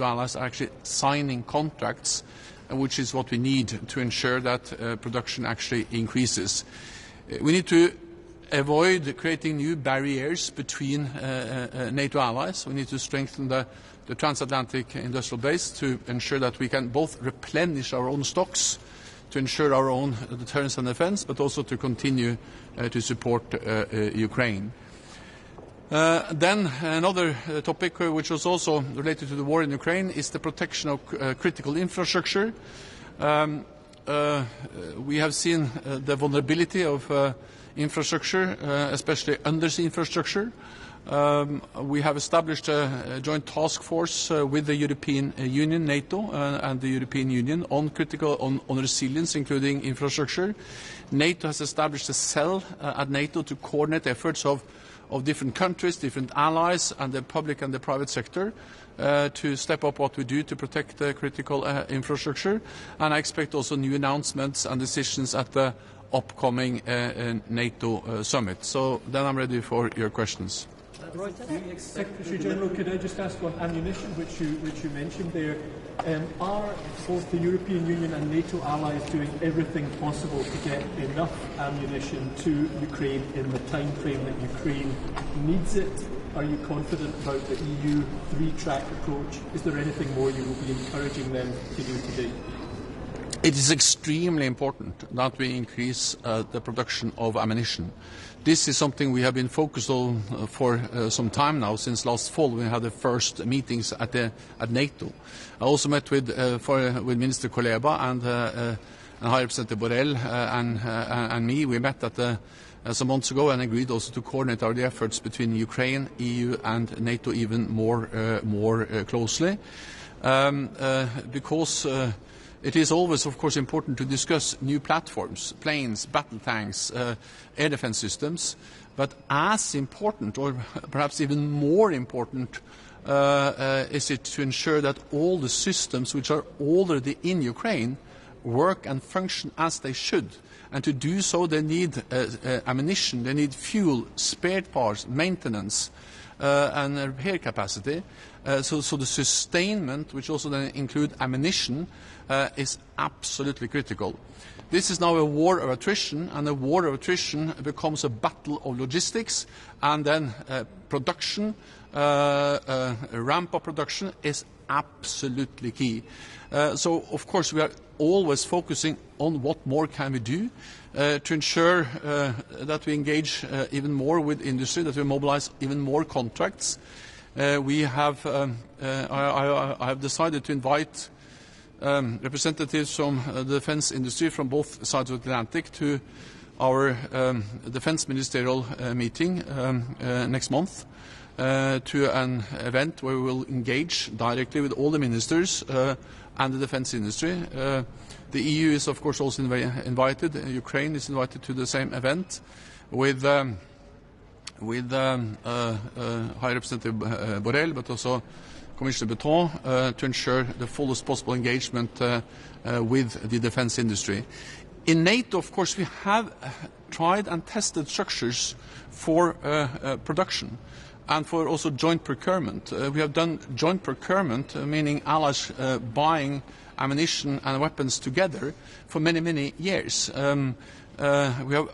allies are actually signing contracts, which is what we need to ensure that production actually increases. We need to avoid creating new barriers between NATO allies. We need to strengthen the transatlantic industrial base to ensure that we can both replenish our own stocks, to ensure our own deterrence and defense, but also to continue to support Ukraine. Then another topic which was also related to the war in Ukraine is the protection of critical infrastructure. We have seen the vulnerability of infrastructure, especially undersea infrastructure. We have established a joint task force with the European Union, NATO, and the European Union on resilience, including infrastructure. NATO has established a cell at NATO to coordinate efforts of different countries, different allies, and the public and the private sector to step up what we do to protect the critical infrastructure. And I expect also new announcements and decisions at the upcoming NATO summit. So then I'm ready for your questions. Right. Secretary General, could I just ask on ammunition, which you mentioned there? Are both the European Union and NATO allies doing everything possible to get enough ammunition to Ukraine in the time frame that Ukraine needs it? Are you confident about the EU three-track approach? Is there anything more you will be encouraging them to do today? It is extremely important that we increase the production of ammunition. This is something we have been focused on for some time now. Since last fall, we had the first meetings at NATO. I also met with Minister Kuleba and High Representative Borrell and me. We met some months ago and agreed also to coordinate our efforts between Ukraine, EU, and NATO even more closely, because. It is always, of course, important to discuss new platforms, planes, battle tanks, air defense systems. But as important, or perhaps even more important, is it to ensure that all the systems which are already in Ukraine work and function as they should. And to do so, they need ammunition, they need fuel, spare parts, maintenance, and repair capacity. So the sustainment, which also then include ammunition, is absolutely critical. This is now a war of attrition, and a war of attrition becomes a battle of logistics, and then production, ramp-up production is absolutely key. So, of course, we are always focusing on what more can we do to ensure that we engage even more with industry, that we mobilize even more contracts. I have decided to invite representatives from the defense industry from both sides of the Atlantic to our defense ministerial meeting next month, to an event where we will engage directly with all the ministers and the defense industry. The EU is, of course, also invited. Ukraine is invited to the same event with High Representative Borrell, but also Commissioner Breton, to ensure the fullest possible engagement with the defense industry. In NATO, of course, we have tried and tested structures for production and for also joint procurement. We have done joint procurement, meaning allies buying ammunition and weapons together for many, many years. We have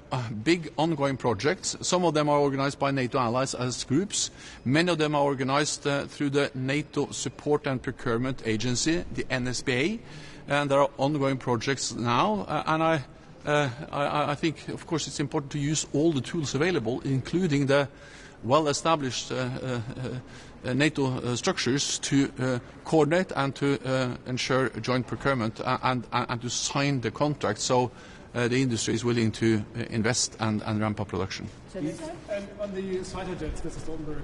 big ongoing projects. Some of them are organized by NATO allies as groups. Many of them are organized through the NATO Support and Procurement Agency, the NSBA, and there are ongoing projects now. And I think, of course, it's important to use all the tools available, including the well-established NATO structures, to coordinate and to ensure joint procurement and to sign the contract. So the industry is willing to invest and ramp up production. And on the fighter jets, Mr. Stoltenberg,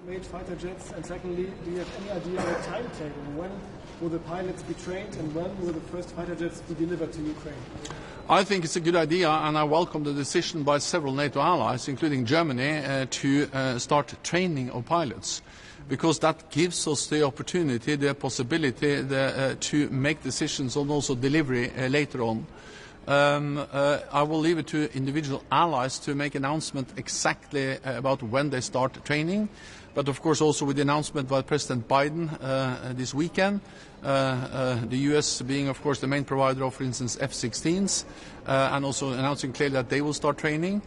made fighter jets, and secondly, do you have any idea of a timetable? When will the pilots be trained, and when will the first fighter jets be delivered to Ukraine? I think it's a good idea, and I welcome the decision by several NATO allies, including Germany, to start training of pilots, because that gives us the opportunity, the possibility to make decisions on also delivery later on. I will leave it to individual allies to make announcement exactly about when they start training. But of course also with the announcement by President Biden this weekend, the US being of course the main provider of, for instance, F-16s, and also announcing clearly that they will start training.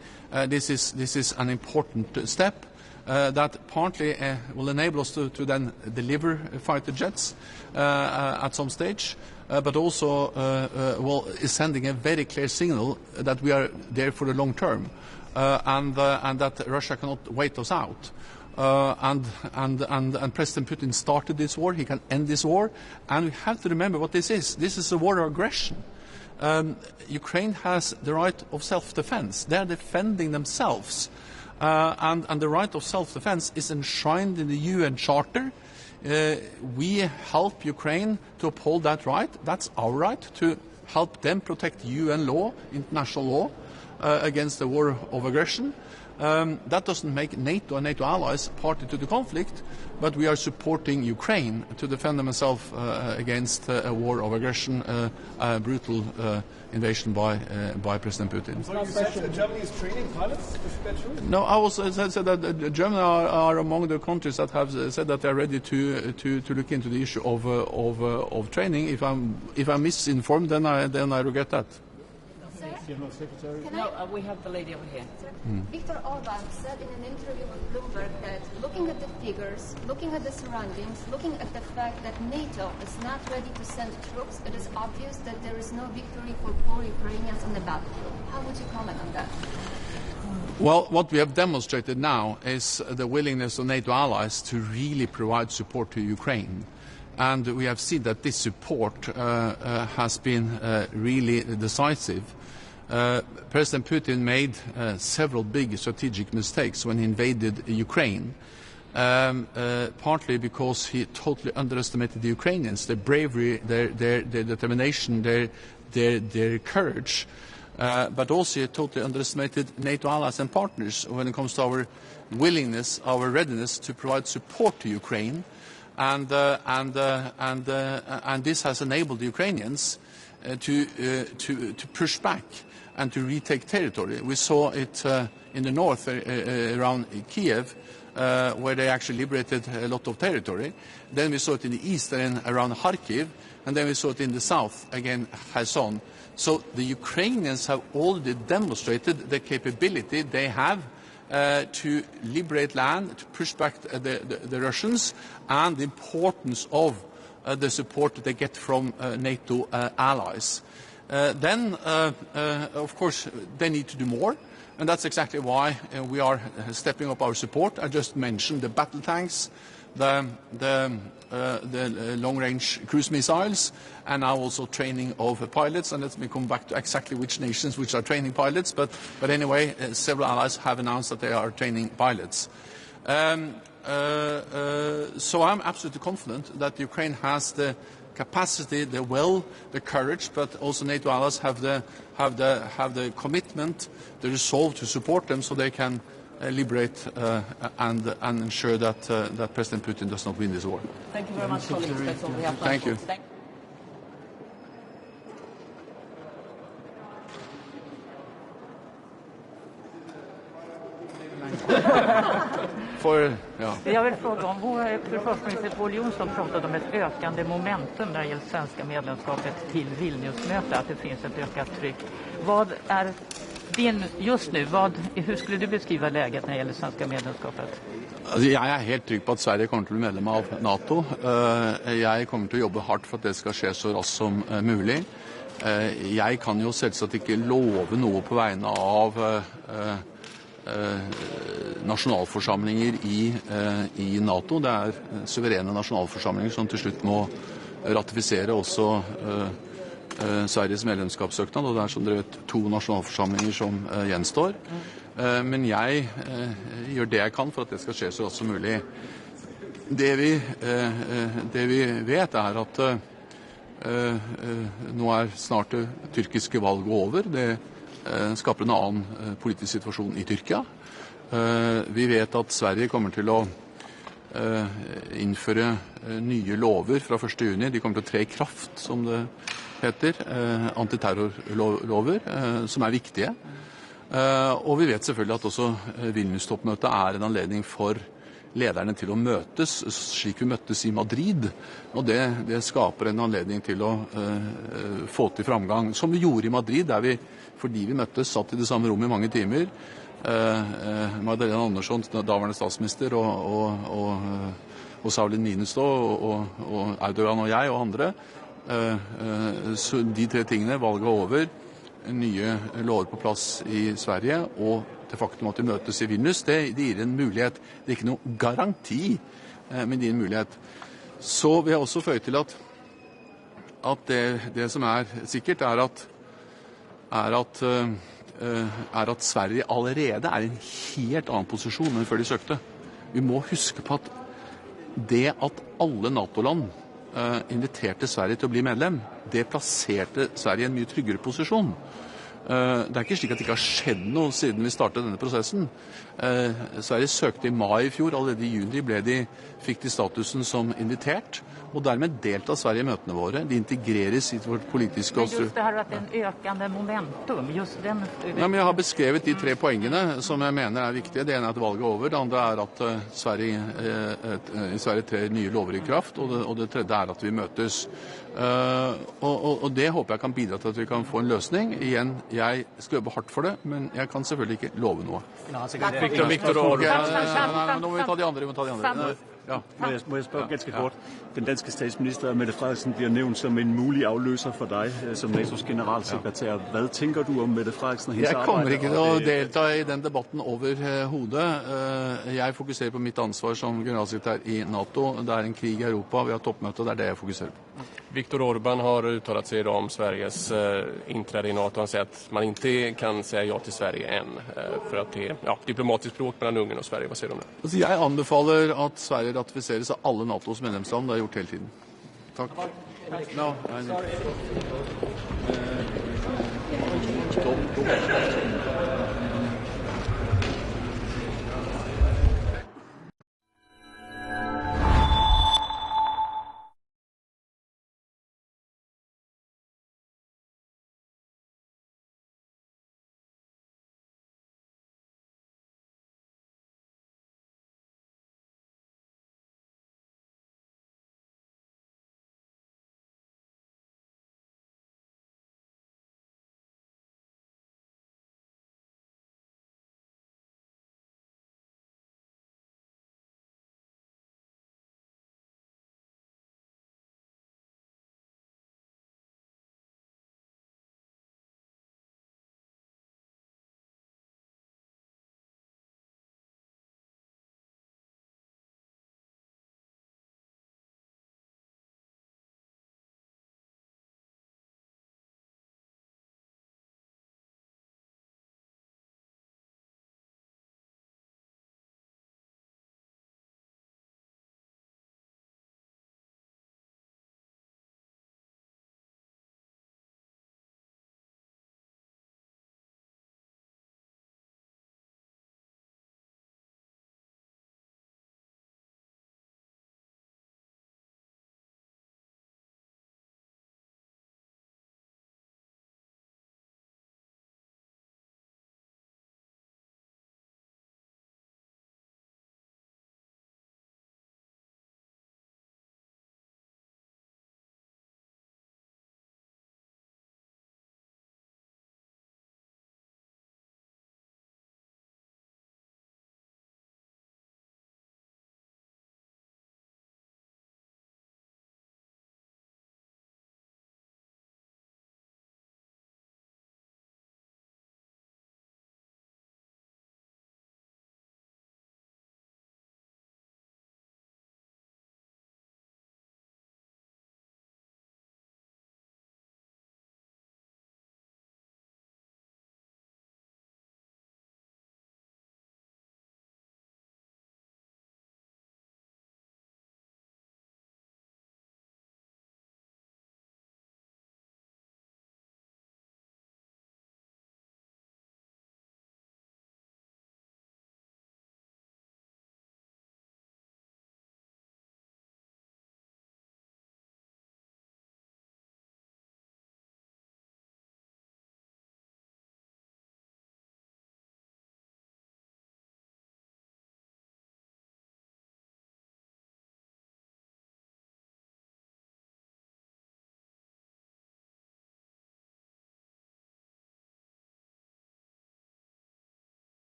This is an important step that partly will enable us to then deliver fighter jets at some stage, but also is sending a very clear signal that we are there for the long term, and that Russia cannot wait us out. And President Putin started this war. He can end this war, and we have to remember what this is. This is a war of aggression. Ukraine has the right of self-defense. They are defending themselves, and the right of self-defense is enshrined in the UN Charter. We help Ukraine to uphold that right. That's our right, to help them protect UN law, international law, against the war of aggression. That doesn't make NATO and NATO allies party to the conflict, but we are supporting Ukraine to defend themselves against a war of aggression, a brutal invasion by President Putin. So you said that Germany is training pilots? Is that true? No, I was said that Germany are among the countries that have said that they are ready to look into the issue of training. If I'm misinformed, then I regret that. General Secretary. We have the lady over here. Viktor Orban said in an interview with Bloomberg that looking at the figures, looking at the surroundings, looking at the fact that NATO is not ready to send troops, it is obvious that there is no victory for poor Ukrainians on the battlefield. How would you comment on that? Well, what we have demonstrated now is the willingness of NATO allies to really provide support to Ukraine. And we have seen that this support has been really decisive. President Putin made several big strategic mistakes when he invaded Ukraine, partly because he totally underestimated the Ukrainians, their bravery, their determination, their courage, but also he totally underestimated NATO allies and partners when it comes to our willingness, our readiness to provide support to Ukraine, and this has enabled the Ukrainians to push back and to retake territory. We saw it in the north around Kiev, where they actually liberated a lot of territory. Then we saw it in the east and around Kharkiv, and then we saw it in the south, again, Kherson. So the Ukrainians have already demonstrated the capability they have to liberate land, to push back the Russians, and the importance of the support they get from NATO allies. Then, of course, they need to do more, and that's exactly why we are stepping up our support. I just mentioned the battle tanks, the long-range cruise missiles, and now also training of pilots. And let me come back to exactly which nations which are training pilots. But anyway, several allies have announced that they are training pilots. So I'm absolutely confident that Ukraine has the capacity, the will, the courage, but also NATO allies have the commitment, the resolve to support them, so they can liberate and ensure that President Putin does not win this war. Thank you very much, colleagues. That's all we have time Thank for. you. Jag vill fråga om vår försvarsminister Pål Jonsson pratade om ett ökande momentum när det gäller svenska medlemskapet till Vilniusmötet, att det finns ett ökat tryck. Vad är just nu, hur skulle du beskriva läget när det gäller svenska medlemskapet? Altså, jeg er helt trygg på at Sverige kommer til å bli medlem av NATO. Jeg kommer til å jobbe hardt for at det skal skje så raskt som mulig. Jeg kan jo selvsagt ikke love noe på vegne av nasjonalforsamlinger i NATO. Det er suverene nasjonalforsamlinger som til slutt må ratifisere også Sveriges medlemskapssøknad, og det er som dere vet 2 nasjonalforsamlinger som gjenstår. Men jeg gjør det jeg kan for at det skal skje så raskt som mulig. Det vi vet er at nå er snart det tyrkiske valget over. Det skaper en annen politisk situasjon i Tyrkia. Vi vet at Sverige kommer til å innføre nye lover fra 1. juni. De kommer til å tre i kraft, som det heter, antiterrorlover, som er viktige. Og vi vet selvfølgelig at også Vilnius-toppmøtet er en anledning for lederne til å møtes, slik vi møttes i Madrid. Og det skaper en anledning til å få til framgang, som vi gjorde i Madrid, der vi, fordi vi møttes, satt i det samme rommet i mange timer. Magdalena Andersson, daværende statsminister, og Sauli Niinistö, og Erdogan og jeg og andre. Så de tre tingene, valget over, nye lover på plass i Sverige, og det faktum at de møtes i Vilnius, det gir en mulighet. Det er ikke noe garanti, men det gir en mulighet. Så vil jeg også føye til at det som er sikkert, er at Sverige allerede er i en helt annen posisjon enn før de søkte. Vi må huske på at det at alle NATO-land inviterte Sverige til å bli medlem, det plasserte Sverige i en mye tryggere posisjon. Det er ikke slik at det ikke har skjedd noe siden vi startet denne prosessen. Sverige søkte i mai i fjor, allerede i juni fikk de statusen som invitert, og dermed deltar Sverige i møtene våre. De integreres i vårt politiske... Men just det her at en økende momentum, just den... Ja, men jeg har beskrevet de tre poengene som jeg mener er viktige. Det ene er at valget er over, det andre er at Sverige trer nye lover i kraft, og det tredje er at vi møtes. Og det håper jeg kan bidra til at vi kan få en løsning. Igjen, jeg skal jobbe hardt for det, men jeg kan selvfølgelig ikke love noe. Viktor Nå må vi ta de andre. Ja. Må jeg spørge ganske kort. Den danske statsminister Mette Frederiksen bliver nævnt som en mulig afløser for dig som NATO's generalsekretær. Hvad tænker du om Mette Frederiksen og hendes Jeg kommer ikke til å delta i den debatten overhodet. Jeg fokuserer på mitt ansvar som generalsekretær i NATO. Det er en krig i Europa, vi har toppmøte, og det er det jeg fokuserer på. Viktor Orbán har uttalat sig idag om Sveriges inträde i NATO. Han säger att man inte kan säga ja till Sverige än för att det är diplomatiskt bråk mellan Ungern och Sverige. Vad säger du om det? Altså, jeg anbefaler at Sverige ratifiseres av alle NATOs medlemsland. Det har jeg gjort hele tiden. Takk. No,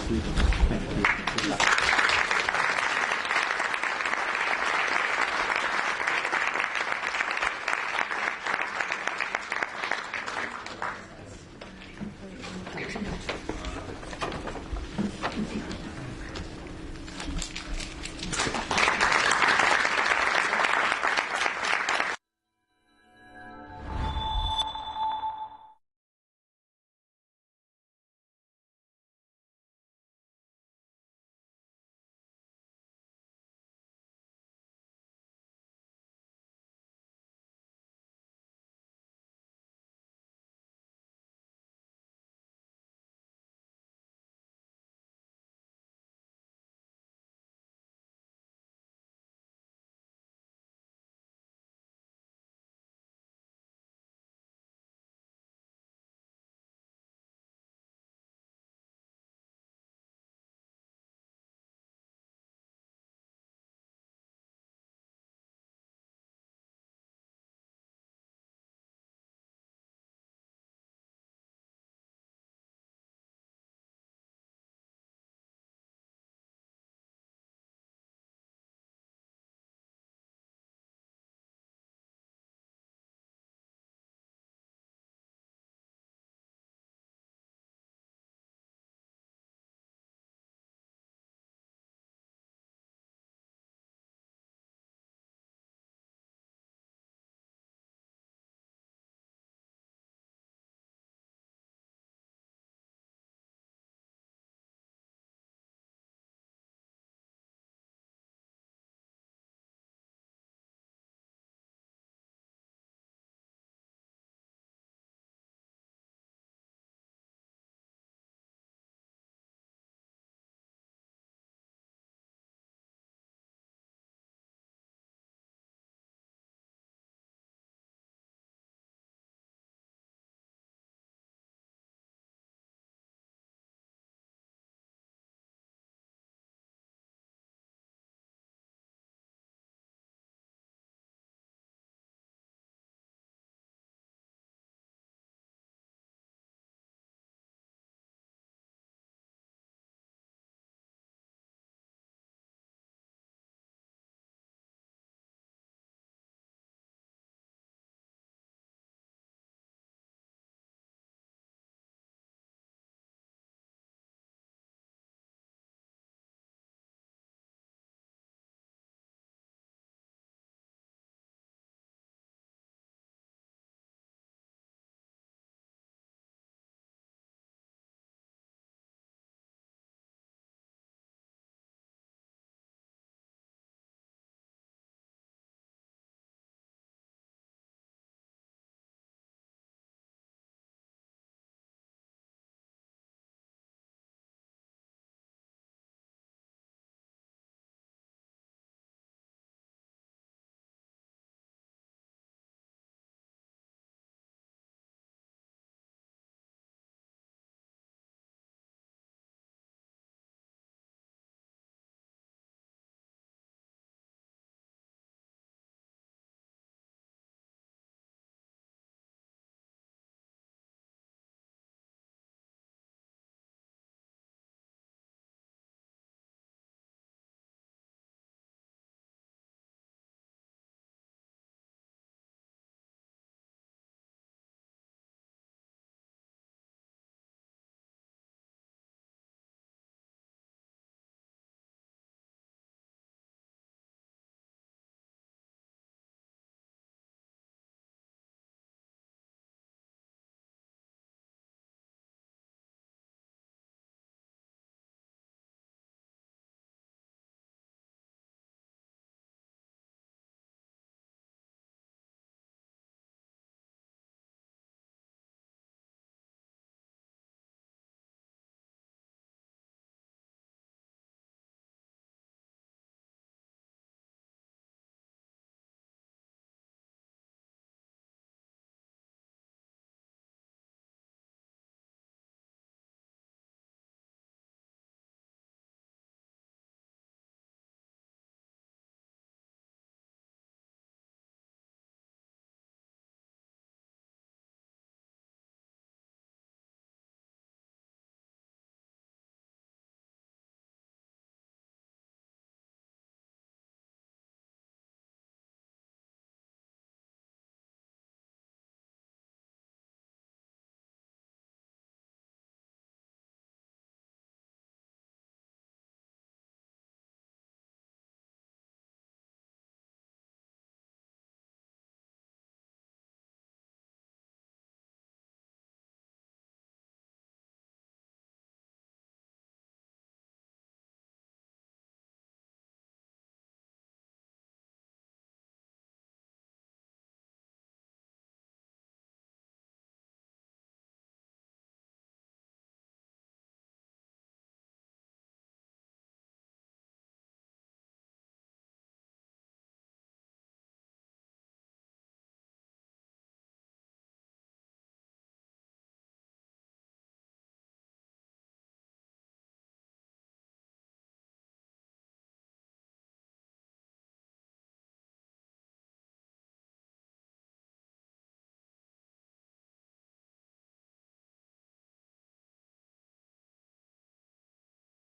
Sweden. Thank you.